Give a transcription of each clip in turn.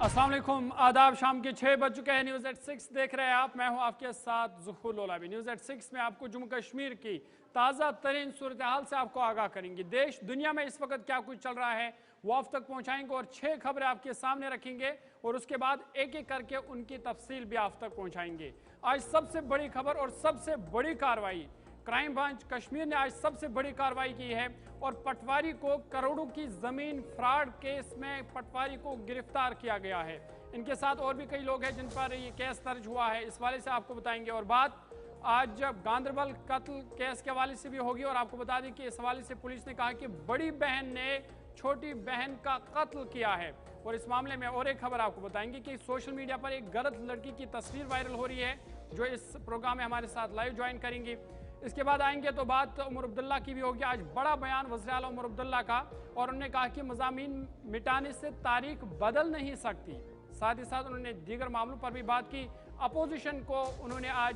अस्सलाम वालेकुम, आदाब। शाम के 6 बज चुके हैं। न्यूज़ एट 6 देख रहे हैं आप। मैं हूं आपके साथ ज़ुहूर लोलावी। न्यूज़ एट 6 में आपको जम्मू कश्मीर की ताज़ा तरीन सूरत हाल से आपको आगाह करेंगे। देश दुनिया में इस वक्त क्या कुछ चल रहा है वो आप तक पहुंचाएंगे और 6 खबरें आपके सामने रखेंगे और उसके बाद एक एक करके उनकी तफसील भी आप तक पहुंचाएंगे। आज सबसे बड़ी खबर और सबसे बड़ी कार्रवाई, क्राइम ब्रांच कश्मीर ने आज सबसे बड़ी कार्रवाई की है और पटवारी को करोड़ों की जमीन फ्रॉड केस में पटवारी को गिरफ्तार किया गया है। इनके साथ और भी कई लोग हैं जिन पर ये केस दर्ज हुआ है, इस वाले से आपको बताएंगे। और बात आज गांदरबल कत्ल केस के हवाले से भी होगी और आपको बता दें कि इस हवाले से पुलिस ने कहा कि बड़ी बहन ने छोटी बहन का कत्ल किया है। और इस मामले में और एक खबर आपको बताएंगे कि सोशल मीडिया पर एक गलत लड़की की तस्वीर वायरल हो रही है जो इस प्रोग्राम में हमारे साथ लाइव ज्वाइन करेंगी। इसके बाद आएंगे तो बात उमर अब्दुल्ला की भी होगी। आज बड़ा बयान वज़ीर आला उमर अब्दुल्ला का और उन्होंने कहा कि मज़ामीन मिटाने से तारीख बदल नहीं सकती। साथ ही साथ उन्होंने दीगर मामलों पर भी बात की। अपोजिशन को उन्होंने आज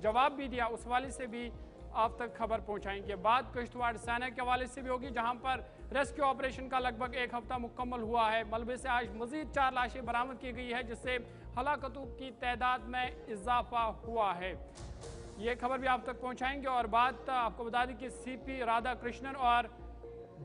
जवाब भी दिया, उस वाले से भी आप तक खबर पहुंचाएंगे। बात किश्तवाड़ सेना के हवाले से भी होगी जहां पर रेस्क्यू ऑपरेशन का लगभग एक हफ्ता मुकम्मल हुआ है। मलबे से आज मजीद 4 लाशें बरामद की गई है जिससे हलाकतों की तादाद में इजाफा हुआ है। ये खबर भी आप तक पहुंचाएंगे। और बात आपको बता दें कि सीपी राधा कृष्णन और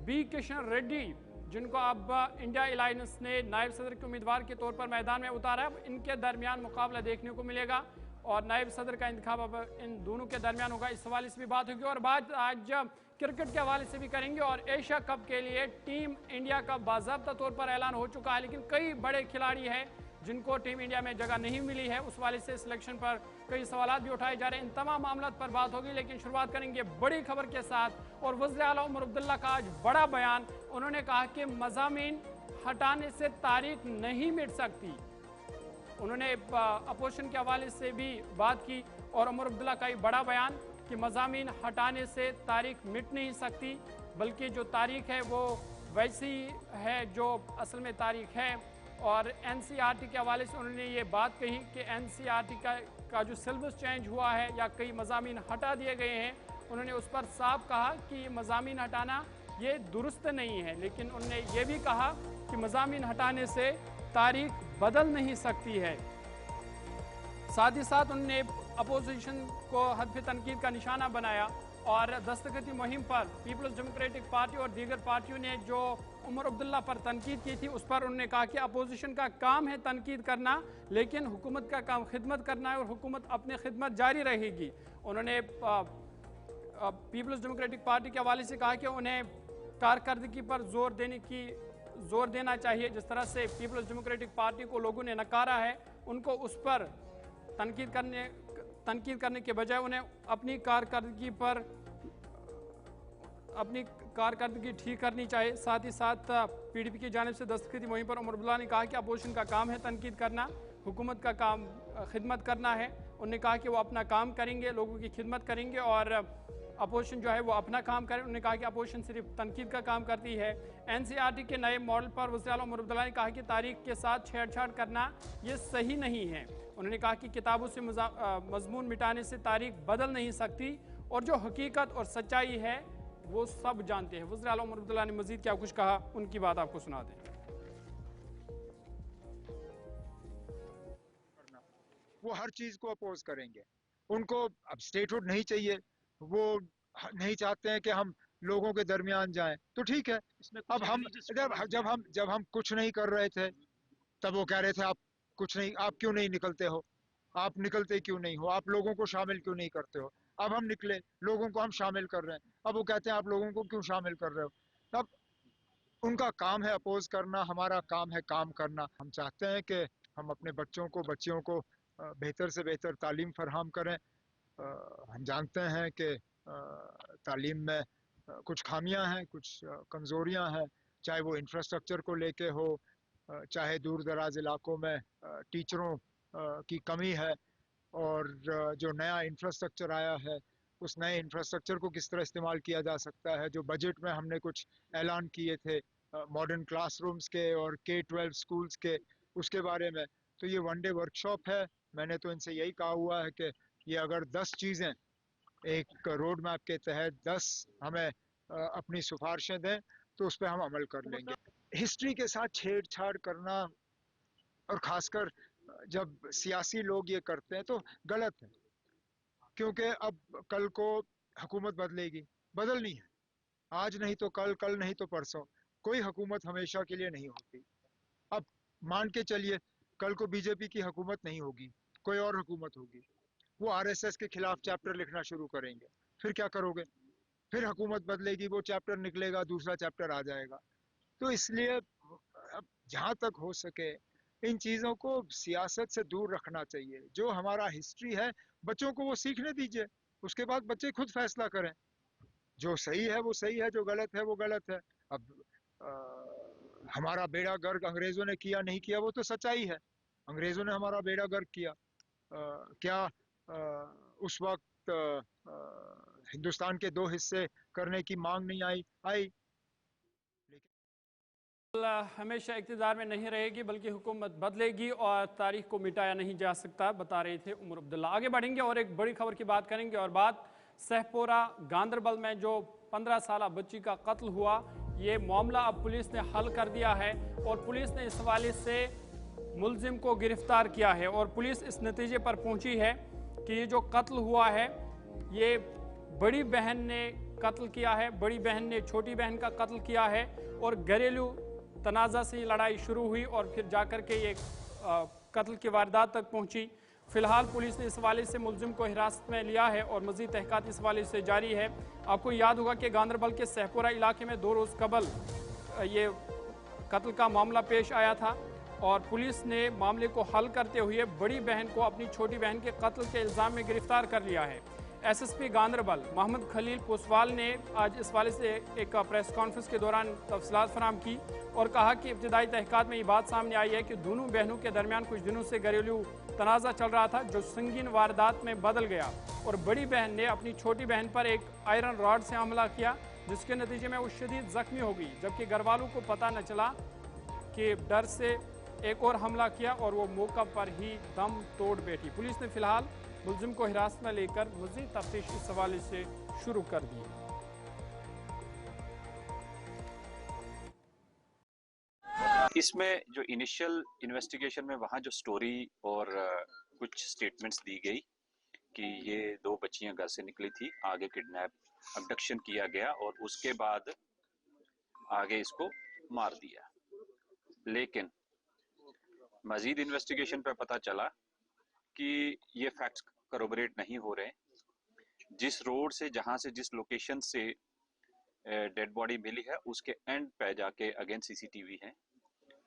बी किशन रेड्डी जिनको अब इंडिया अलायंस ने नायब सदर के उम्मीदवार के तौर पर मैदान में उतारा है, अब इनके दरमियान मुकाबला देखने को मिलेगा और नायब सदर का इंतखाब अब इन दोनों के दरमियान होगा। इस हवाले से भी बात होगी और बात आज क्रिकेट के हवाले से भी करेंगे। और एशिया कप के लिए टीम इंडिया का बाज़ाब्ता तौर पर ऐलान हो चुका है, लेकिन कई बड़े खिलाड़ी हैं जिनको टीम इंडिया में जगह नहीं मिली है। उस वाले से सिलेक्शन पर कई सवाल भी उठाए जा रहे हैं। इन तमाम मामलों पर बात होगी, लेकिन शुरुआत करेंगे बड़ी खबर के साथ और वज़ीर आला उमर अब्दुल्ला का आज बड़ा बयान। उन्होंने कहा कि मज़ामीन हटाने से तारीख नहीं मिट सकती। उन्होंने अपोजिशन के हवाले से भी बात की और उमर अब्दुल्ला का एक बड़ा बयान कि मज़ामीन हटाने से तारीख मिट नहीं सकती, बल्कि जो तारीख है वो वैसी है जो असल में तारीख है। और एनसीईआरटी के हवाले से उन्होंने ये बात कही कि एनसीईआरटी का जो सिलेबस चेंज हुआ है या कई मज़ामीन हटा दिए गए हैं, उन्होंने उस पर साफ कहा कि मज़ामीन हटाना ये दुरुस्त नहीं है, लेकिन उन्होंने ये भी कहा कि मज़ामीन हटाने से तारीख बदल नहीं सकती है। साथ ही साथ उन्होंने अपोजिशन को हदफ तनकीद का निशाना बनाया और दस्तखती मुहिम पर पीपल्स डेमोक्रेटिक पार्टी और दीगर पार्टियों ने जो उमर अब्दुल्ला पर तनकीद की थी उस पर उन्होंने कहा कि अपोजिशन का काम है तनकीद करना, लेकिन हुकूमत का काम खिदमत करना है और हुकूमत अपनी खिदमत जारी रहेगी। उन्होंने पीपल्स डेमोक्रेटिक पार्टी के हवाले से कहा कि उन्हें कारकर्दगी पर जोर देना चाहिए। जिस तरह से पीपल्स डेमोक्रेटिक पार्टी को लोगों ने नकारा है, उनको उस पर तनकीद करने के बजाय उन्हें अपनी कारकर्दगी ठीक करनी चाहिए। साथ ही साथ पीडीपी की जानिब से दस्तखती मुहिम पर उमर अब्दुल्ला ने कहा कि अपोजिशन का काम है तनकीद करना, हुकूमत का काम खिदमत करना है। उन्होंने कहा कि वो अपना काम करेंगे, लोगों की खिदमत करेंगे और अपोजिशन जो है वो अपना काम करे। उन्होंने कहा कि अपोजिशन सिर्फ तनकीद का काम करती है। एनसीईआरटी के नए मॉडल पर वज़ीर आला उमर अब्दुल्ला ने कहा कि तारीख के साथ छेड़छाड़ करना ये सही नहीं है। उन्होंने कहा कि किताबों से मजमून मिटाने से तारीख बदल नहीं सकती और जो हकीकत और सच्चाई है वो सब जानते हैं। वज़ीर आला उमर अब्दुल्ला ने मजीद क्या कुछ कहा, उनकी बात आपको सुना दें। वो हर चीज को अपोज करेंगे, उनको अब स्टेटहुड नहीं चाहिए, वो नहीं चाहते हैं कि हम लोगों के दरमियान जाएं, तो ठीक है। अब हम जब हम कुछ नहीं कर रहे थे तब वो कह रहे थे आप कुछ नहीं, आप क्यों नहीं निकलते हो, आप निकलते क्यों नहीं हो, आप लोगों को शामिल क्यों नहीं करते हो। अब हम निकले, लोगों को हम शामिल कर रहे हैं, अब वो कहते हैं आप लोगों को क्यों शामिल कर रहे हो। अब उनका काम है अपोज करना, हमारा काम है काम करना। हम चाहते हैं कि हम अपने बच्चियों को बेहतर से बेहतर तालीम फराहम करें। हम जानते हैं कि तालीम में कुछ खामियां हैं, कुछ कमज़ोरियां हैं, चाहे वो इंफ्रास्ट्रक्चर को लेके हो, चाहे दूर दराज इलाकों में टीचरों की कमी है। और जो नया इंफ्रास्ट्रक्चर आया है उस नए इंफ्रास्ट्रक्चर को किस तरह इस्तेमाल किया जा सकता है। जो बजट में हमने कुछ ऐलान किए थे मॉडर्न क्लासरूम्स के और K-12 स्कूल्स के, उसके बारे में, तो ये वन डे वर्कशॉप है। मैंने तो इनसे यही कहा हुआ है कि ये अगर 10 चीज़ें एक रोड मैप के तहत 10 हमें अपनी सिफारिशें दें तो उस पर हम अमल कर लेंगे। हिस्ट्री के साथ छेड़छाड़ करना और खासकर जब सियासी लोग ये करते हैं तो गलत है, क्योंकि अब कल को हुकूमत बदलेगी, बदलनी है, आज नहीं तो कल, कल नहीं तो परसों, कोई हुकूमत हमेशा के लिए नहीं होती। अब मान के चलिए कल को बीजेपी की हुकूमत नहीं होगी, कोई और हुकूमत होगी, वो आरएसएस के खिलाफ चैप्टर लिखना शुरू करेंगे, फिर क्या करोगे? फिर हुकूमत बदलेगी, वो चैप्टर निकलेगा, दूसरा चैप्टर आ जाएगा। तो इसलिए अब जहां तक हो सके इन चीजों को सियासत से दूर रखना चाहिए। जो हमारा हिस्ट्री है बच्चों को वो सीखने दीजिए, उसके बाद बच्चे खुद फैसला करें। जो सही है वो सही है, जो गलत है वो गलत है। अब हमारा बेड़ा गर्क अंग्रेजों ने किया नहीं किया वो तो सच्चाई है, अंग्रेजों ने हमारा बेड़ा गर्क किया। क्या उस वक्त हिंदुस्तान के दो हिस्से करने की मांग नहीं आई? आई, हमेशा इक़्तिदार में नहीं रहेगी बल्कि हुकूमत बदलेगी और तारीख को मिटाया नहीं जा सकता, बता रहे थे उमर अब्दुल्ला। आगे बढ़ेंगे और एक बड़ी खबर की बात करेंगे और बात सहपोरा गांदरबल में जो 15 साल बच्ची का कत्ल हुआ, ये मामला अब पुलिस ने हल कर दिया है और पुलिस ने इस हवाले से मुलजिम को गिरफ्तार किया है और पुलिस इस नतीजे पर पहुंची है कि ये जो कत्ल हुआ है ये बड़ी बहन ने कत्ल किया है, बड़ी बहन ने छोटी बहन का कत्ल किया है और घरेलू तनाज़ा से ये लड़ाई शुरू हुई और फिर जाकर के ये कत्ल की वारदात तक पहुंची। फिलहाल पुलिस ने इस हवाले से मुलजिम को हिरासत में लिया है और मजीद तहक़ीक़ात इस हवाले से जारी है। आपको याद होगा कि गांदरबल के सहपुरा इलाके में 2 रोज़ कबल ये कत्ल का मामला पेश आया था और पुलिस ने मामले को हल करते हुए बड़ी बहन को अपनी छोटी बहन के कत्ल के इल्ज़ाम में गिरफ्तार कर लिया है। एसएसपी गांदरबल मोहम्मद खलील पुसवाल ने आज इस वाले से एक प्रेस कॉन्फ्रेंस के दौरान तफसीलात फराम की और कहा कि इब्तिदाई तहक़ीक़ात में ये बात सामने आई है कि दोनों बहनों के दरमियान कुछ दिनों से घरेलू तनाज़ा चल रहा था जो संगीन वारदात में बदल गया और बड़ी बहन ने अपनी छोटी बहन पर एक आयरन रॉड से हमला किया, जिसके नतीजे में वो शदीद ज़ख्मी हो गई, जबकि घर वालों को पता न चला कि डर से एक और हमला किया और वो मौका पर ही दम तोड़ बैठी। पुलिस ने फिलहाल मुलजिम को हिरासत में लेकर मज़ीद तफ्तीश इस हवाले से शुरू कर दी है। इसमें जो इनिशियल इन्वेस्टिगेशन में वहाँ जो स्टोरी और कुछ स्टेटमेंट्स दी गई कि ये 2 बच्चियां घर से निकली थी, आगे किडनैप अबडक्शन किया गया और उसके बाद आगे इसको मार दिया, लेकिन मजीद इन्वेस्टिगेशन पे पता चला कि ये फैक्ट्स करोबरेट नहीं हो रहे। जिस रोड से, जहां से, जिस लोकेशन से डेड बॉडी मिली है उसके एंड पे जाके अगेन सीसीटीवी है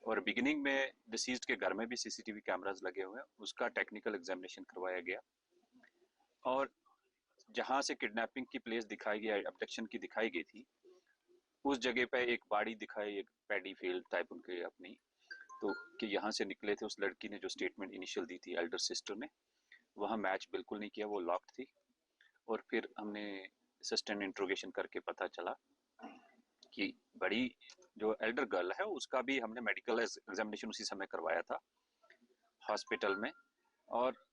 और बिगिनिंग में डिसीज्ड के घर में भी सीसीटीवी कैमरास लगे हुए हैं, उसका टेक्निकल एग्जामिनेशन करवाया गया और जहां से किडनैपिंग की प्लेस दिखाई गई, अबडक्शन की दिखाई गई थी, उस जगह पे एक बाड़ी दिखाई, एक पैडी फील्ड टाइप उनके अपनी, तो कि यहाँ से निकले थे। उस लड़की ने जो स्टेटमेंट इनिशियल दी थी एल्डर सिस्टर ने, वहाँ मैच बिल्कुल नहीं किया, वो लॉक्ड थी और फिर हमने सस्टेन इंट्रोगेशन करके पता चला कि बड़ी जो एल्डर गर्ल है उसका भी हमने मेडिकल एग्जामिनेशन उसी समय करवाया था हॉस्पिटल में और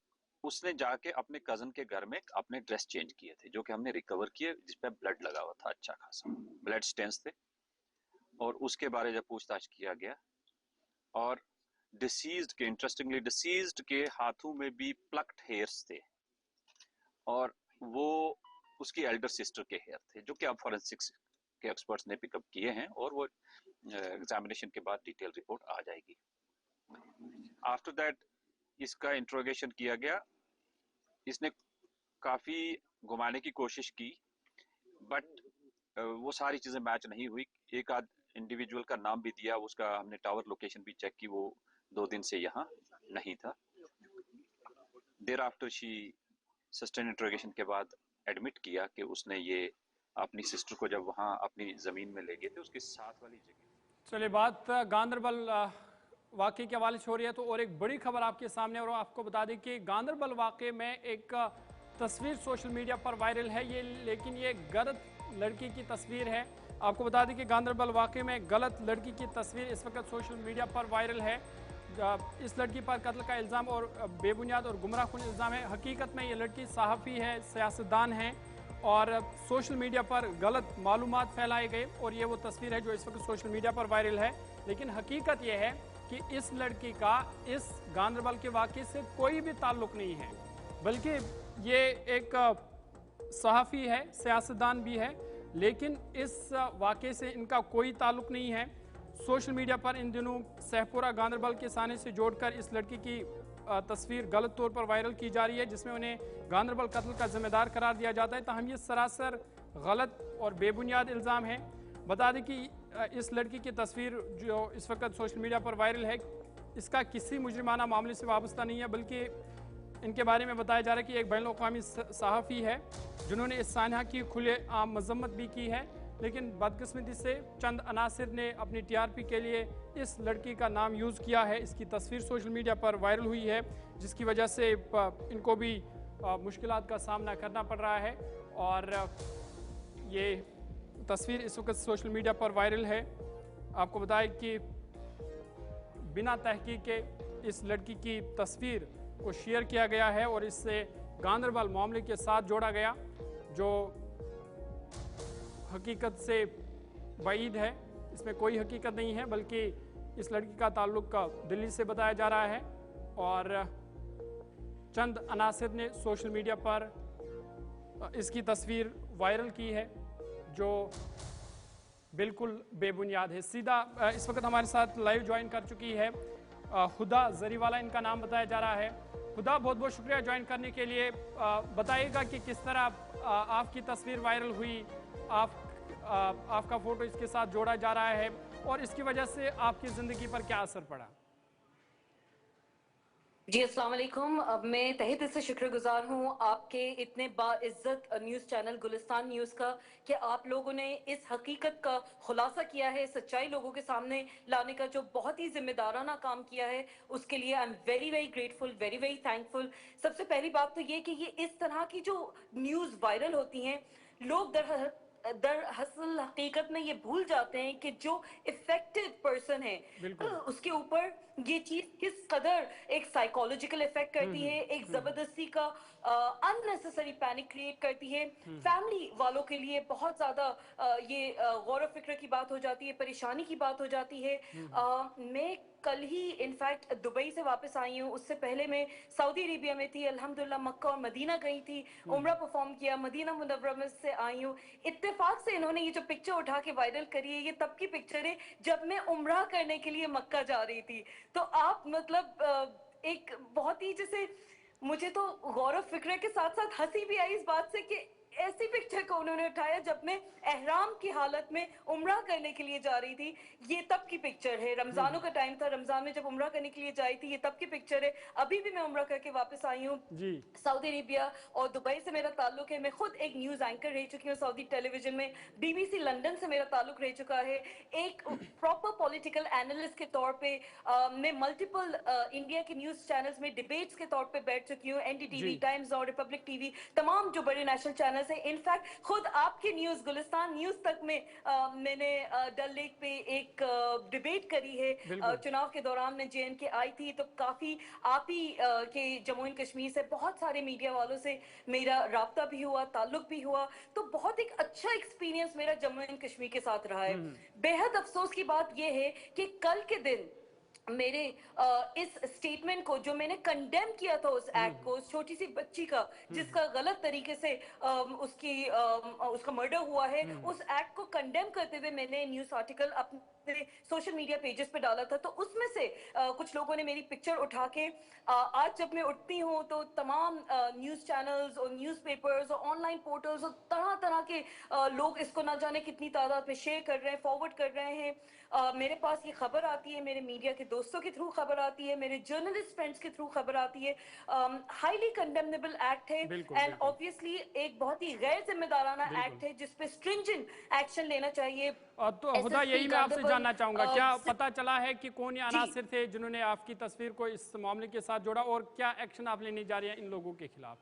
उसने जाके अपने कजन के घर में अपने ड्रेस चेंज किए थे जो कि हमने रिकवर किए, जिसपे ब्लड लगा हुआ था, अच्छा खासा ब्लड स्टेन्स थे और उसके बारे जब पूछताछ किया गया और डिसीज्ड के, इंटरेस्टिंगली डिसीज्ड के हाथों में भी प्लक्ड हेयर्स थे और वो उसकी एल्डर सिस्टर के हेयर थे जो कि अब फॉरेंसिक्स के एक्सपर्ट्स ने पिकअप किए हैं और वो एग्जामिनेशन के बाद डिटेल रिपोर्ट आ जाएगी। आफ्टर दैट इसका इंट्रोगेशन किया गया, इसने काफी घुमाने की कोशिश की बट वो सारी चीजें मैच नहीं हुई। एक आध इंडिविजुअल का नाम भी दिया, उसका हमने टावर लोकेशन भी चेक की, वो 2 दिन से यहाँ नहीं था। There after she sustain interrogation के बाद एडमिट किया कि उसने ये अपनी सिस्टर को जब वहाँ अपनी ज़मीन में ले गए थे उसके साथ वाली जगह। चलिए, बात गांदरबल वाक़े के हवाले से हो रही है तो और एक बड़ी खबर आपके सामने, और आपको बता दें कि गांदरबल वाक़े में एक तस्वीर सोशल मीडिया पर वायरल है ये, लेकिन ये गलत लड़की की तस्वीर है। आपको बता दें कि गांदरबल वाक़े में गलत लड़की की तस्वीर इस वक्त सोशल मीडिया पर वायरल है। इस लड़की पर कत्ल का इल्ज़ाम और बेबुनियाद और गुमराहकुन इल्ज़ाम है। हकीकत में ये लड़की सहाफ़ी है, सियासतदान है और सोशल मीडिया पर गलत मालूमात फैलाए गए और ये वो तस्वीर है जो इस वक्त सोशल मीडिया पर वायरल है। लेकिन हकीकत ये है कि इस लड़की का इस गांदरबल के वाक़े से कोई भी ताल्लुक नहीं है, बल्कि ये एक सहाफ़ी है, सियासतदान भी है, लेकिन इस वाक़े से इनका कोई ताल्लुक नहीं है। सोशल मीडिया पर इन दिनों सहपुरा गांदरबल के साने से जोड़कर इस लड़की की तस्वीर गलत तौर पर वायरल की जा रही है, जिसमें उन्हें गांदरबल कत्ल का जिम्मेदार करार दिया जाता है। ताहम ये सरासर गलत और बेबुनियाद इल्ज़ाम है। बता दें कि इस लड़की की तस्वीर जो इस वक्त सोशल मीडिया पर वायरल है, इसका किसी मुजरिमाना मामले से वाबस्ता नहीं है, बल्कि इनके बारे में बताया जा रहा है कि एक बैनुल-अक़वामी सहाफ़ी है जिन्होंने इस सानहा की खुलेआम मजम्मत भी की है, लेकिन बदकिस्मती से चंद अनासिर ने अपनी टीआरपी के लिए इस लड़की का नाम यूज़ किया है। इसकी तस्वीर सोशल मीडिया पर वायरल हुई है, जिसकी वजह से इनको भी मुश्किलात का सामना करना पड़ रहा है। और ये तस्वीर इस वक्त सोशल मीडिया पर वायरल है। आपको बताएं कि बिना तहकीक के इस लड़की की तस्वीर को शेयर किया गया है और इससे गांदरबल मामले के साथ जोड़ा गया, जो हकीकत से बाइद है। इसमें कोई हकीकत नहीं है, बल्कि इस लड़की का ताल्लुक दिल्ली से बताया जा रहा है और चंद अनासिर ने सोशल मीडिया पर इसकी तस्वीर वायरल की है, जो बिल्कुल बेबुनियाद है। सीधा इस वक्त हमारे साथ लाइव ज्वाइन कर चुकी है हुदा जरीवाला, इनका नाम बताया जा रहा है। हुदा, बहुत बहुत शुक्रिया ज्वाइन करने के लिए। बताइएगा कि किस तरह आपकी तस्वीर वायरल हुई, आपका फोटो इसके साथ जोड़ा जा रहा है और इसकी वजह से आपकी ज़िंदगी पर क्या असर पड़ा? जी अस्सलाम वालेकुम। अब मैं तहे दिल से शुक्रगुजार हूँ आपके इतने बाइज्जत न्यूज़ चैनल गुलिस्तान न्यूज़ का, कि आप लोगों ने इस हकीकत का खुलासा किया है, सच्चाई लोगों के सामने लाने का जो बहुत ही जिम्मेदाराना काम किया है, उसके लिए I am very very grateful, very very thankful. सबसे पहली बात तो ये कि ये इस तरह की जो न्यूज़ वायरल होती हैं, लोग दरअसल हकीकत में ये भूल जाते हैं कि जो इफेक्टेड पर्सन है उसके ऊपर ये चीज किस कदर एक साइकोलॉजिकल इफेक्ट करती है, एक जबरदस्ती का अननेसेसरी पैनिक क्रिएट करती है। फैमिली वालों के लिए बहुत ज्यादा ये गौर फिक्र की बात हो जाती है, परेशानी की बात हो जाती है। मैं कल ही इनफैक्ट दुबई से वापस आई हूँ, उससे पहले मैं सऊदी अरेबिया में थी, अल्हम्दुलिल्लाह मक्का और मदीना गई थी, उम्रा परफॉर्म किया, मदीना मुनव्वरा में से आई हूँ। इत्तेफाक से इन्होंने ये जो पिक्चर उठा के वायरल करी है, ये तब की पिक्चर है जब मैं उम्रा करने के लिए मक्का जा रही थी। तो आप मतलब एक बहुत ही जैसे, मुझे तो गौर फिक्र के साथ साथ हंसी भी आई इस बात से कि ऐसी पिक्चर को उन्होंने उठाया जब मैं एहराम की हालत में उम्रा करने के लिए जा रही थी। ये तब की पिक्चर है, रमजानों का टाइम था, रमजान में जब उम्रा करने के लिए जाई थी, ये तब की पिक्चर है। अभी भी मैं उम्रा करके वापस आई हूँ सऊदी अरेबिया, और दुबई से मेरा ताल्लुक है। मैं खुद एक न्यूज एंकर रह चुकी हूँ सऊदी टेलीविजन में, BBC लंदन से मेरा ताल्लुक रह चुका है। एक प्रॉपर पॉलिटिकल एनालिस्ट के तौर पे मैं मल्टीपल इंडिया के न्यूज चैनल्स में डिबेट्स के तौर पे बैठ चुकी हूँ, NDTV, टाइम्स और रिपब्लिक टीवी, तमाम जो बड़े नेशनल चैनल से। इनफैक्ट खुद आपकी न्यूज गुलिस्तान न्यूज तक में मैंने डल लेक पे एक डिबेट करी है। चुनाव के दौरान मैं JNK आई थी, तो काफी आप ही के जम्मू एंड कश्मीर से बहुत सारे मीडिया वालों से मेरा राब्ता भी हुआ, ताल्लुक भी हुआ। तो बहुत एक अच्छा एक्सपीरियंस मेरा जम्मू एंड कश्मीर के साथ रहा है। बेहद अफसोस की बात यह है कि कल के दिन मेरे इस स्टेटमेंट को, जो मैंने कंडेम किया था उस एक्ट को, उस छोटी सी बच्ची का जिसका गलत तरीके से उसका मर्डर हुआ है, उस एक्ट को कंडेम करते हुए मैंने न्यूज़ आर्टिकल अपने सोशल मीडिया पेजेस पे डाला था। तो उसमें से कुछ लोगों ने मेरी पिक्चर उठा के, आज जब मैं उठती हूँ तो तमाम न्यूज़ चैनल्स और न्यूज़पेपर्स और ऑनलाइन पोर्टल्स और तरह तरह के लोग इसको ना जाने कितनी तादाद में शेयर कर रहे हैं, फॉरवर्ड कर रहे हैं। मेरे पास ये खबर आती है, मेरे मीडिया के दोस्तों के थ्रू खबर आती है, मेरे जर्नलिस्ट फ्रेंड्स के थ्रू खबर आती है। हाईली कंडेमनेबल एक्ट है एंड ऑब्वियसली एक बहुत ही गैर जिम्मेदाराना एक्ट है जिस पे स्ट्रिंजेंट एक्शन लेना चाहिए। तो हुदा, यही मैं आपसे जानना चाहूंगा, क्या पता चला है कि कौन ये अनासिर थे जिन्होंने आपकी तस्वीर को इस मामले के साथ जोड़ा, और क्या एक्शन आप लेने जा रही हैं इन लोगों के खिलाफ?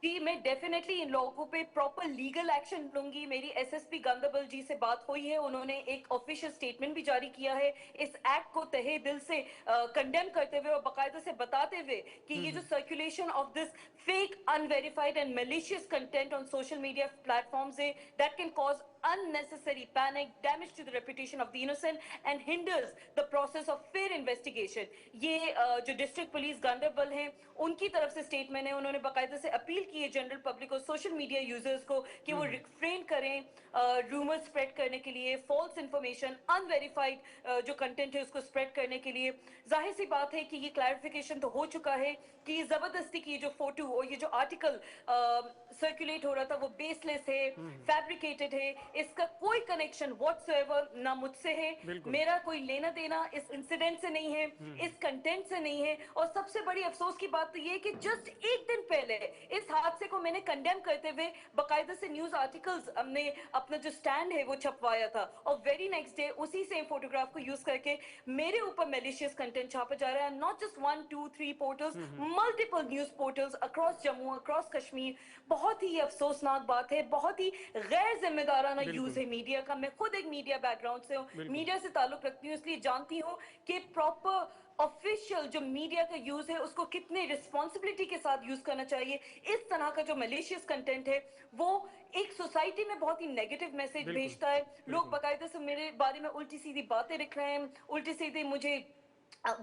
जी, मैं डेफिनेटली इन लोगों पे प्रॉपर लीगल एक्शन लूंगी। मेरी SSP गांदरबल जी से बात हुई है, उन्होंने एक ऑफिशियल स्टेटमेंट भी जारी किया है इस एक्ट को तहे दिल से कंडेम करते हुए और बाकायदा से बताते हुए कि ये जो circulation of this fake, unverified and malicious content on social media platforms है, that can cause unnecessary panic, damage to the reputation of the innocent, and hinders the process of fair investigation. ये जो district police Ganderbal है उनकी तरफ से statement है, उन्होंने बाकायदा से अपील की है जनरल पब्लिक को, सोशल मीडिया यूजर्स को कि वो रिफ्रेन करें रूमर स्प्रेड करने के लिए, फॉल्स इंफॉर्मेशन, अनवेरिफाइड जो कंटेंट है उसको स्प्रेड करने के लिए। जाहिर सी बात है कि ये क्लैरिफिकेशन तो हो चुका है कि जबरदस्ती की जो फोटो और ये जो आर्टिकल सर्कुलेट हो रहा था वो बेसलेस है, फैब्रिकेटेड है, इसका कोई कनेक्शन व्हाटसोएवर ना मुझसे है, मेरा कोई लेना देना इस इंसिडेंट से नहीं है, इस कंटेंट से नहीं है। और सबसे बड़ी अफसोस की बात तो ये है कि जस्ट एक दिन पहले इस हादसे को मैंने कंडेम करते हुए बाकायदा से न्यूज आर्टिकल्स हमने अपना जो स्टैंड है वो छपवाया था, और वेरी नेक्स्ट डे उसी सेम फोटोग्राफ को यूज करके मेरे ऊपर मैलिशियस कंटेंट छापा जा रहा है। Not just 1 2 3 portals, multiple news portals across Jammu, across Kashmir. बहुत ही अफसोसनाक बात है, बहुत ही गैर जिम्मेदाराना यूज है मीडिया का। मैं खुद एक मीडिया बैकग्राउंड से हूँ, मीडिया से ताल्लुक रखती हूँ, इसलिए जानती हूँ कि प्रॉपर ऑफिशियल जो मीडिया का यूज है उसको कितने रिस्पॉन्सिबिलिटी के साथ यूज करना चाहिए। इस तरह का जो मलेशियस कंटेंट है वो एक सोसाइटी में बहुत ही नेगेटिव मैसेज भेजता है। लोग बाकायदा से मेरे बारे में उल्टी सीधी बातें लिख रहे हैं, उल्टी सीधी मुझे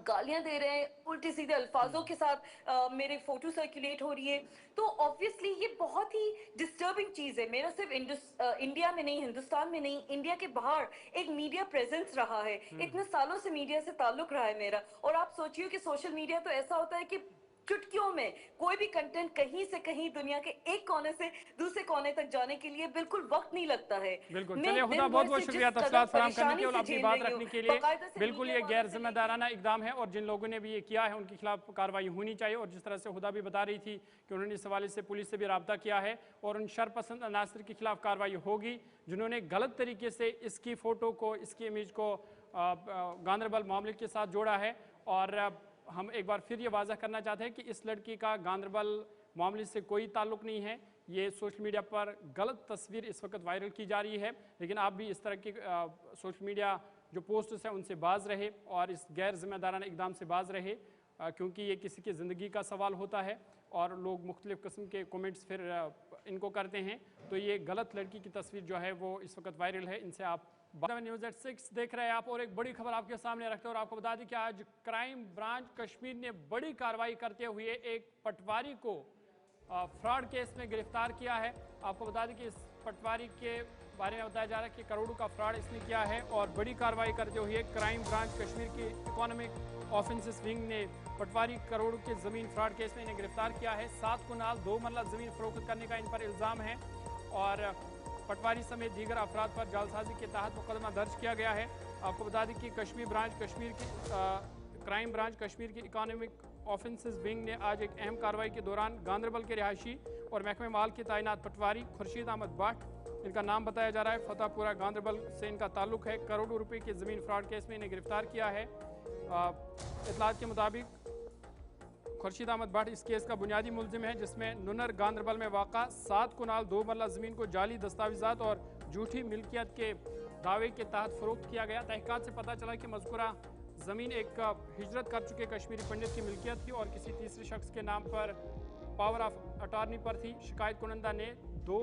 गालियां दे रहे हैं, उल्टे सीधे अल्फाजों के साथ मेरे फोटो सर्कुलेट हो रही है। तो ऑब्वियसली ये बहुत ही डिस्टर्बिंग चीज है। मेरा सिर्फ इंडिया में नहीं, हिंदुस्तान में नहीं, इंडिया के बाहर एक मीडिया प्रेजेंस रहा है, इतने सालों से मीडिया से ताल्लुक रहा है मेरा। और आप सोचिए कि सोशल मीडिया तो ऐसा होता है कि चुटकियों में कोई भी कंटेंट कहीं से कहीं दुनिया के एक कोने से दूसरे कोने तक जाने के लिए बिल्कुल वक्त नहीं लगता है। बिल्कुल, चलिए हुदा, बहुत बहुत शुक्रिया तफसीलात फराहम करने के और अपनी बात रखने के लिए। बिल्कुल ये गैर जिम्मेदाराना इकदाम है और जिन लोगों ने भी ये किया है उनके खिलाफ कार्रवाई होनी चाहिए। और जिस तरह से हुदा भी बता रही थी कि उन्होंने इस हवाले से पुलिस से भी रब्ता किया है और उन शरपसंद अनासर के खिलाफ कार्रवाई होगी जिन्होंने गलत तरीके से इसकी फ़ोटो को, इसकी इमेज को गांधरबल मामले के साथ जोड़ा है। और हम एक बार फिर ये वाज़ह करना चाहते हैं कि इस लड़की का गांधरबल मामले से कोई ताल्लुक नहीं है। ये सोशल मीडिया पर गलत तस्वीर इस वक्त वायरल की जा रही है, लेकिन आप भी इस तरह की सोशल मीडिया जो पोस्ट्स हैं उनसे बाज रहे और इस गैर जिम्मेदाराना इकदाम से बाज रहे, क्योंकि ये किसी की ज़िंदगी का सवाल होता है और लोग मुख्तलिफ़ किस्म के कमेंट्स फिर इनको करते हैं। तो ये गलत लड़की की तस्वीर जो है वो इस वक्त वायरल है, इनसे आप न्यूज़ एट 6 देख रहे हैं आप। और एक बड़ी खबर आपके सामने रखते हैं और आपको बता दें कि आज क्राइम ब्रांच कश्मीर ने बड़ी कार्रवाई करते हुए एक पटवारी को फ्रॉड केस में गिरफ्तार किया है। आपको बता दें कि इस पटवारी के बारे में बताया जा रहा है कि करोड़ों का फ्रॉड इसने किया है और बड़ी कार्रवाई करते हुए क्राइम ब्रांच कश्मीर की इकोनॉमिक ऑफेंसेस विंग ने पटवारी करोड़ों के ज़मीन फ्रॉड केस में इन्हें गिरफ्तार किया है। 7 कुनाल 2 मरला ज़मीन फरोख्त करने का इन पर इल्ज़ाम है और पटवारी समेत दीगर अफराद पर जालसाजी के तहत मुकदमा दर्ज किया गया है। आपको बता दें कि कश्मीर ब्रांच कश्मीर की क्राइम ब्रांच कश्मीर की इकोनॉमिक ऑफेंसेस विंग ने आज एक अहम कार्रवाई के दौरान गांधरबल के रिहायशी और महकमे माल के तैनात पटवारी खुर्शीद अहमद भट्ट, इनका नाम बताया जा रहा है, फतेहपुरा गांधरबल से इनका ताल्लुक है, करोड़ों रुपए की ज़मीन फ्रॉड केस में इन्हें गिरफ्तार किया है। इतलात के मुताबिक खुर्शीद अहमद भट्ट इस केस का बुनियादी मुलजिम है, जिसमें नुनर गांधरबल में वाक़ा 7 कुनाल 2 मरला ज़मीन को जाली दस्तावेजात और झूठी मिल्कियत के दावे के तहत फ़रोख्त किया गया। तहक़ीक़ात से पता चला कि मज़कूरा ज़मीन एक हिजरत कर चुके कश्मीरी पंडित की मिल्कियत थी और किसी तीसरे शख्स के नाम पर पावर ऑफ अटारनी पर थी। शिकायत कुनंदा ने 2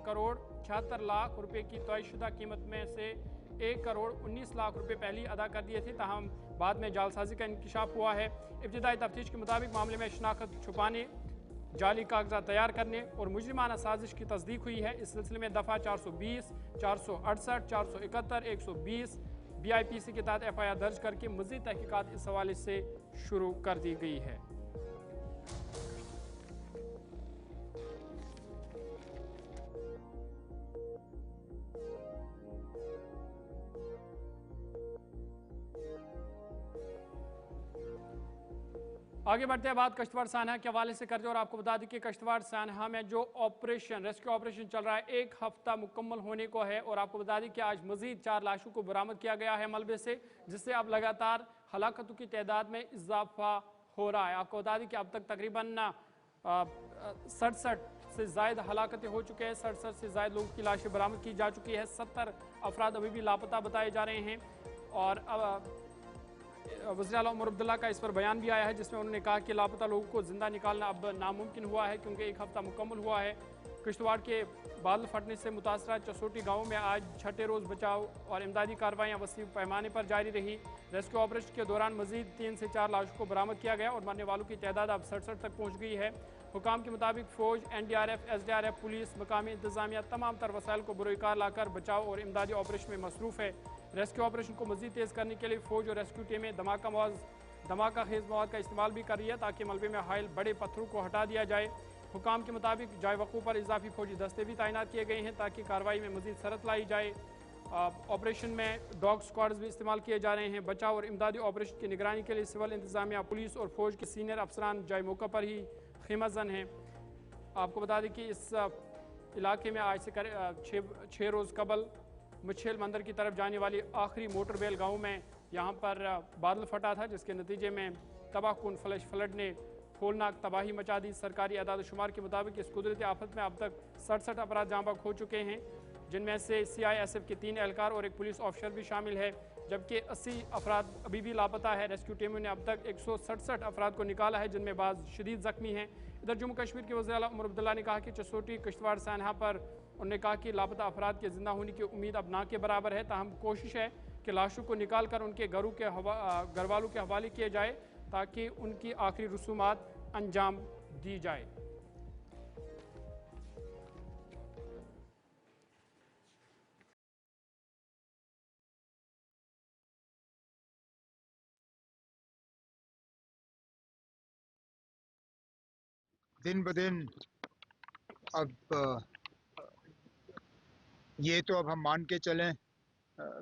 करोड़ 76 लाख रुपए की तयशुदा कीमत में से 1 करोड़ 19 लाख रुपए पहले अदा कर दिए थे, ताहम बाद में जालसाजी का इंकशाफ हुआ है। इब्तिदाई तफ्तीश के मुताबिक मामले में शनाख्त छुपाने, जाली कागजात तैयार करने और मुजरिमाना साजिश की तस्दीक हुई है। इस सिलसिले में दफ़ा 420, 468, 471, 120 BIPC के तहत FIR दर्ज करके मज़ीद तहकीकात इस हवाले से शुरू कर दी गई है। आगे बढ़ते हैं, बात कश्तवाड़ सानहा के हवाले से करते हैं और आपको बता दें कि कश्तवाड़ सानहा में जो ऑपरेशन रेस्क्यू ऑपरेशन चल रहा है 1 हफ्ता मुकम्मल होने को है और आपको बता दें कि आज मजीद 4 लाशों को बरामद किया गया है मलबे से, जिससे अब लगातार हलाकतों की तादाद में इजाफा हो रहा है। आपको बता दें कि अब तक तकरीबन 67 से ज़ायद हलाकतें हो चुके हैं, 67 से ज़ायद लोगों की लाशें बरामद की जा चुकी है, 70 अफराद अभी भी लापता बताए जा रहे हैं। और वज़ीर आला उमर अब्दुल्ला का इस पर बयान भी आया है जिसमें उन्होंने कहा कि लापता लोगों को ज़िंदा निकालना अब नामुमकिन हुआ है क्योंकि 1 हफ्ता मुकम्मल हुआ है। किश्तवाड़ के बादल फटने से मुतासरा चसोटी गांव में आज छठे रोज बचाव और इमदादी कार्रवाइयां वसी पैमाने पर जारी रही। रेस्क्यू ऑपरेशन के दौरान मजीद 3 से 4 लाशों को बरामद किया गया और मरने वालों की तादाद अब 67 तक पहुंच गई है। हुकाम के मुताबिक फौज, NDRF, SDRF, पुलिस, मकामी इंतजामिया तमाम तर वसाइल को बुरोकार लाकर बचाव और इमदादी ऑपरेशन में मसरूफ है। रेस्क्यू ऑपरेशन को मजीद तेज करने के लिए फौज और रेस्क्यू टीमें धमाका खेज मवाद का इस्तेमाल भी कर रही है ताकि मलबे में हायल बड़े पत्थरों को हटा दिया जाए। हुकाम के मुताबिक जाए वक़ूफ़ पर इजाफी फौजी दस्ते भी तैनात किए गए हैं ताकि कार्रवाई में मजीद सरत लाई जाए। ऑपरेशन में डॉग स्क्वाड्स भी इस्तेमाल किए जा रहे हैं। बचाव और इमदादी ऑपरेशन की निगरानी के लिए सिविल इंतजामिया, पुलिस और फौज के सीनियर अफसरान जाए मौका पर ही खीमतजन हैं। आपको बता दें कि इस इलाके में आज से छः रोज़ कबल मुछेल मंदिर की तरफ जाने वाली आखिरी मोटर वेल गाँव में यहाँ पर बादल फटा था, जिसके नतीजे में तबाहकुन फ्लैश फ्लड ने होलनाक तबाही मचा दी। सरकारी आदाद शुमार के मुताबिक इस कुदरती आफत में अब तक 67 अफराद जाँ बहक हो चुके हैं, जिनमें से CISF के 3 एहलकार और एक पुलिस ऑफिसर भी शामिल है, जबकि 80 अफराद अभी भी लापता है। रेस्क्यू टीमों ने अब तक 167 अफराद को निकाला है, जिनमें बाज़ शदीद ज़ख्मी हैं। इधर जम्मू कश्मीर के वज़ीर आला उमर अब्दुल्ला ने कहा कि चसोटी किश्तवाड़ सानहा पर उन्होंने कहा कि लापता अफराद के जिंदा होने की उम्मीद अब ना के बराबर है, ताहम कोशिश है कि लाशों को निकाल कर उनके घर वालों के हवाले किए जाए ताकि उनकी आखिरी रसूमात अंजाम दी जाए। दिन ब दिन अब ये तो अब हम मान के चलें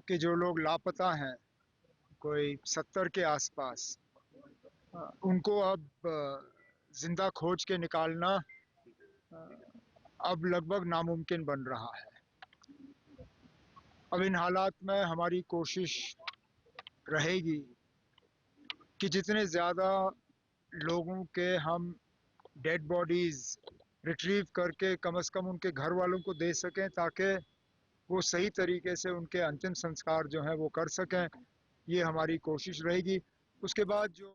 कि जो लोग लापता हैं, कोई 70 के आसपास, उनको अब जिंदा खोज के निकालना अब लगभग नामुमकिन बन रहा है। अब इन हालात में हमारी कोशिश रहेगी कि जितने ज़्यादा लोगों के हम डेड बॉडीज़ रिट्रीव करके कम से कम उनके घर वालों को दे सकें ताकि वो सही तरीके से उनके अंतिम संस्कार जो हैं वो कर सकें, ये हमारी कोशिश रहेगी। उसके बाद जो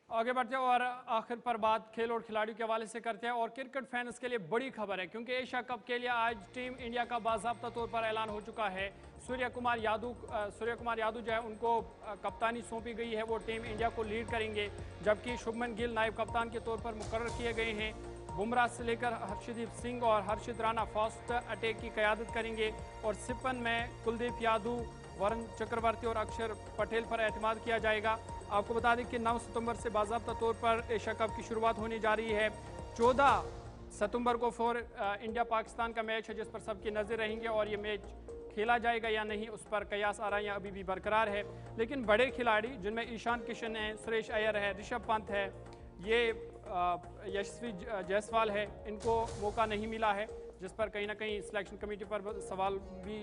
आगे बढ़ते हैं और आखिर पर बात खेल और खिलाड़ियों के हवाले से करते हैं और क्रिकेट फैंस के लिए बड़ी खबर है, क्योंकि एशिया कप के लिए आज टीम इंडिया का बाज़ाब्ता तौर पर ऐलान हो चुका है। सूर्य कुमार यादव जो है उनको कप्तानी सौंपी गई है, वो टीम इंडिया को लीड करेंगे, जबकि शुभमन गिल नायब कप्तान के तौर पर मुकर्रर किए गए हैं। बुमराह से लेकर हर्षदीप सिंह और हर्षित राणा फास्ट अटैक की क़यादत करेंगे और सिपन में कुलदीप यादव, वरुण चक्रवर्ती और अक्षर पटेल पर एतमाद किया जाएगा। आपको बता दें कि 9 सितंबर से बाज़ाब्ता तौर पर एशिया कप की शुरुआत होने जा रही है। 14 सितंबर को इंडिया पाकिस्तान का मैच है, जिस पर सबकी नज़र रहेंगे और ये मैच खेला जाएगा या नहीं उस पर कयास आराइयाँ अभी भी बरकरार है। लेकिन बड़े खिलाड़ी जिनमें ईशान किशन है, सुरेश अय्यर है, ऋषभ पंत है, ये यशस्वी जायसवाल है, इनको मौका नहीं मिला है, जिस पर कहीं ना कहीं सिलेक्शन कमेटी पर सवाल भी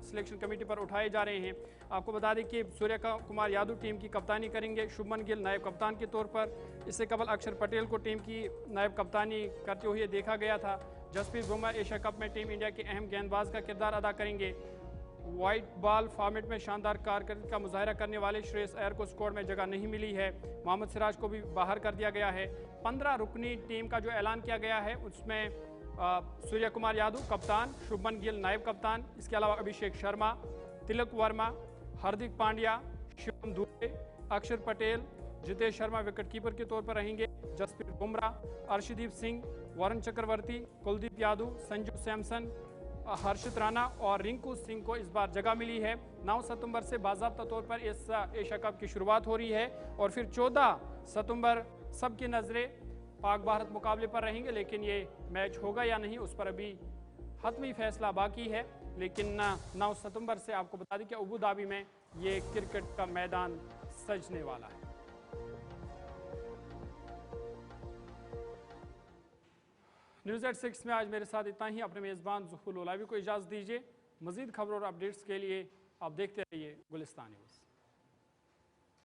सिलेक्शन कमेटी पर उठाए जा रहे हैं। आपको बता दें कि सूर्य कुमार यादव टीम की कप्तानी करेंगे, शुभमन गिल नायब कप्तान के तौर पर। इससे कबल अक्षर पटेल को टीम की नायब कप्तानी करते हुए देखा गया था। जसप्रीत बुमराह एशिया कप में टीम इंडिया के अहम गेंदबाज का किरदार अदा करेंगे। वाइट बॉल फॉर्मेट में शानदार कारकर्दगी का मुजाहरा करने वाले श्रेयस अय्यर को स्क्वाड में जगह नहीं मिली है। मोहम्मद सिराज को भी बाहर कर दिया गया है। 15 रुकनी टीम का जो ऐलान किया गया है उसमें सूर्य कुमार यादव कप्तान, शुभमन गिल नायब कप्तान, इसके अलावा अभिषेक शर्मा, तिलक वर्मा, हार्दिक पांड्या, शिवम दुबे, अक्षर पटेल, जितेश शर्मा विकेटकीपर के तौर पर रहेंगे, जसप्रीत बुमराह, अर्शदीप सिंह, वरुण चक्रवर्ती, कुलदीप यादव, संजू सैमसन, हर्षित राणा और रिंकू सिंह को इस बार जगह मिली है। 9 सितंबर से बाज़ाब्ता तौर पर इस एशिया कप की शुरुआत हो रही है और फिर 14 सितंबर सबकी नज़रें पाक भारत मुकाबले पर रहेंगे, लेकिन ये मैच होगा या नहीं उस पर अभी हतमी फैसला बाकी है। लेकिन 9 सितंबर से आपको बता दें कि अबू धाबी में ये क्रिकेट का मैदान सजने वाला है। News@6 में आज मेरे साथ इतना ही। अपने मेज़बान ज़ुहुल ओलावी को इजाज़त दीजिए। मज़ीद खबरों और अपडेट्स के लिए आप देखते रहिए गुलिस्तान न्यूज़।